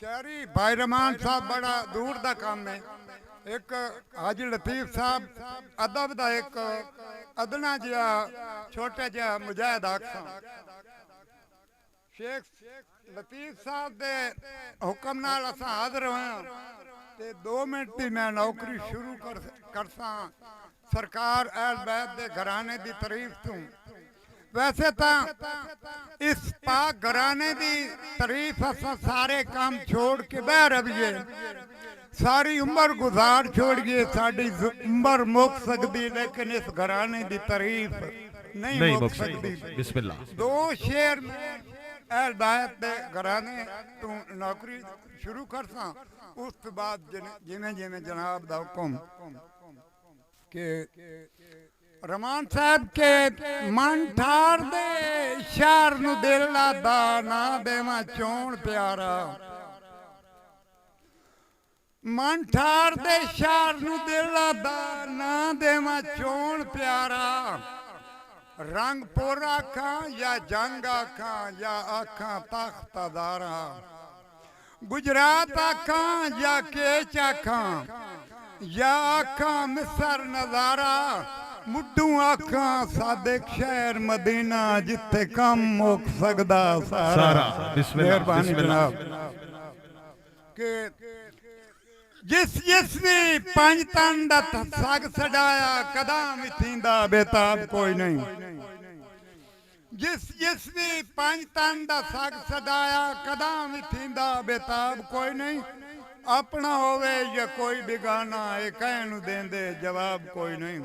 शहरी भाई रहमान साहब बड़ा दूर का काम है। एक हाजी लतीफ साहब अदब का एक अदना जिहा छोटा जिहा मुजाहिद आखा शेख लतीफ साहब के हुक्म नाल असां हाज़िर होया ते 2 मिनट की मैं नौकरी शुरू करसा सरकार अहल बैत दे घराने की तारीफ तू। वैसे तो इस पाक घराने की तारीफ असां सारे काम छोड़ के बह रहिए, सारी उम्र गुजार छोड़िए, साड़ी उम्र मुक सकती लेकिन इस घराने की तारीफ नहीं मुक सकती। बिस्मिल्लाह। 2 शेर अहल बैत दे घराने तू नौकरी शुरू करसा, उस तो बाद जिमें जिमें जनाब दा हुक्म के रहमान साहब के मन ठार दे शहर नू दिल दा ना देवा चोण प्यारा, मन ठार दे शहर नू दिल दा ना देवा चोण प्यारा, रंग पोरा आखां या जंग आखां या आखां तख्तदारा, गुजरात आखां या केच आखां या आखां मिसर नजारा, मुड्डू आखां सादिक शहर मदीना जिथे कम मुक सकदा सारा। मेहरबानी जनाब के जिस भी 5 तन दा सग सडाया कदम थींदा बेताब कोई नहीं, जिस भी 5 तन दा सग सडाया कदम थींदा बेताब कोई नहीं, अपना होवे या कोई बेगाना ए कहन देंदे जवाब कोई नहीं,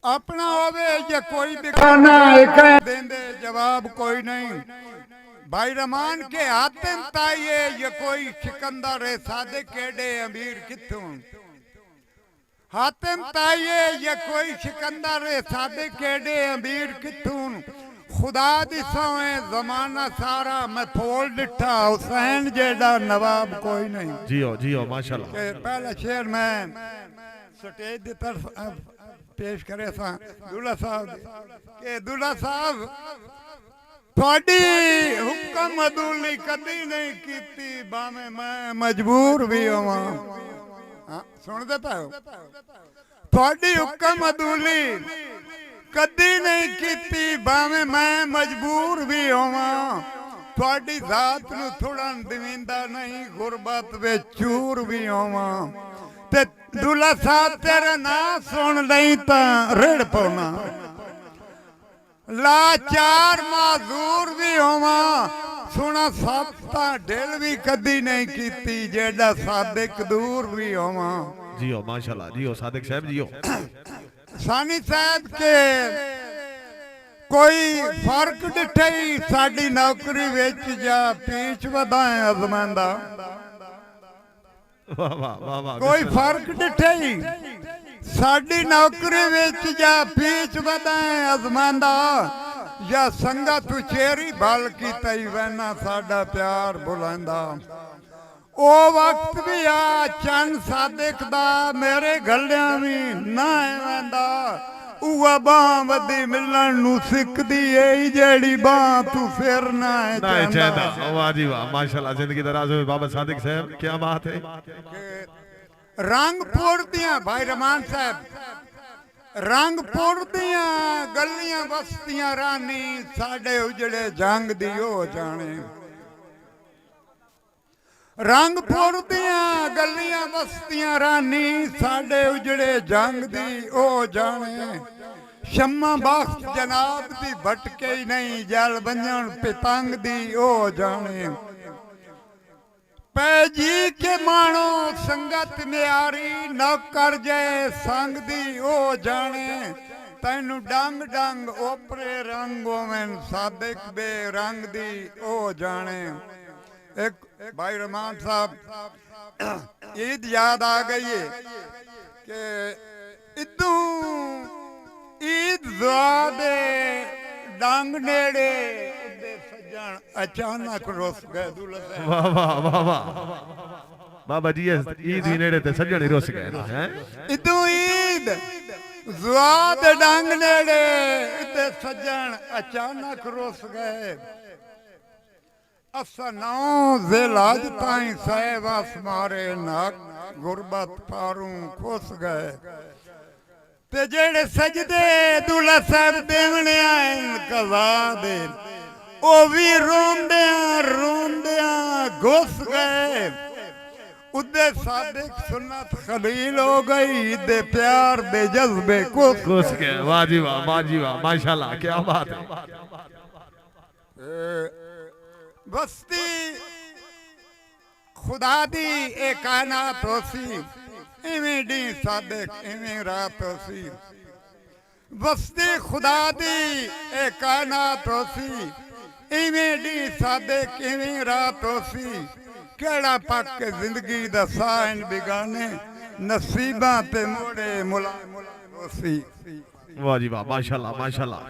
अपना होवे या कोई बेगाना ए कहन देंदे जवाब कोई नहीं। भाई रहमान के हातिम ताइये या कोई सिकंदर है सादिक केडे अमीर किथों, हातिम ताइये या कोई सिकंदर है सादिक केडे अमीर किथों, खुदा दी सोए जमाना सारा मैं फोल डिठा हुसैन जेड़ा नवाब कोई नहीं। जियो जियो माशाल्लाह। पहला शेर मैं स्टेज की तरफ पेश करे सा दूल्हा साहब के दूल्हा साहब थोड़ी हुक्म अदूली कदी नहीं कीती भावे मैं मजबूर भी होवा। सुनते पाओ थोड़ी हुक्म अदूली कदी नहीं कीती भावे मैं मजबूर भी होवा, थोड़ी जात नू थोड़ा दविंदा नहीं गुरबत वे चूर भी होवा, ते दूल्हा साहब तेरा ना सुन लई तां रेड़ पौना, लाचार माजूर भी होवा, सुना साता ढिल भी कदी नहीं कीती जेड़ा सादिक दूर भी होवा। जियो माशाल्लाह जियो सादिक साहब जियो। सानी साहब के कोई फर्क डिठे साडी नौकरी विच जा पीछ वधाए अजमांदा, वाह वाह वाह वाह। कोई फर्क डिठे साडी नौकरी विच जा पीछ वधाए अजमांदा, या संगत उचेरी भल की तई वैना साडा प्यार बुलांदा। ओ वक्त भी आ चंद सादिक दा मेरे गलियां भी ना आवेंदा, उवा बां वदी मिलन नू सिकदी ए जेड़ी बां तू फिर ना चाहंदा। वाह जी वाह माशाल्लाह। जिंदगी दराज हो बाबा सादिक साहब, क्या बात है। रंगपुर दियां भाई रहमान साहब रंगपुर दियां गलियां बस्तियां रानी साडे उजड़े जंग दी हो जाने, रंगपुर दियां गलियां बस्तियां रानी साडे उजड़े जंग दी हो जाने, शम्मा बख्श जनाब दी भटके ही नहीं जल बंजन पितंग दी हो जाने, पैजी के मानो संगत न्यारी नौकर जय संग दी हो जाने, तैनू डंग डंग ओपरे रंगो में सादिक बे रंग दी हो जाने। एक भाई रहमान साहब ईद याद आ गई है कि इदू ईद दे डंग नेड़े सज्जन अचानक रुस गए। वाह वाह वाह वाह बाबा जी ईद ही नेड़े ते सज्जन ही रुस गए हैं। इदू ईद ज़वाद डंग नेड़े ते सज्जन अचानक रुस गए, असा नौ जिलाज ताई साहेब आसमारे नाक गुरबत पारू खुस गए ते जेड़े सजदे दूल्हा साहब देवने आए कज़ा दे ओ भी रोंदिया घुस गए उदे सादिक सुन्नत खलील हो गई दे प्यार दे जज्बे घुस गए। वाह जी वाह माशाल्लाह क्या बात है। बस्ती खुदा दी ए कायनात होसी इवें डी सादिक इवें रात होसी बस्ती खुदा दी ए कायनात होसी इवें डी सादिक इवें रात होसी केड़ा पक के जिंदगी दा साइन बिगाने नसीबा ते मोड़े मुला होसी। वाह जी वाह माशाल्लाह माशाल्लाह।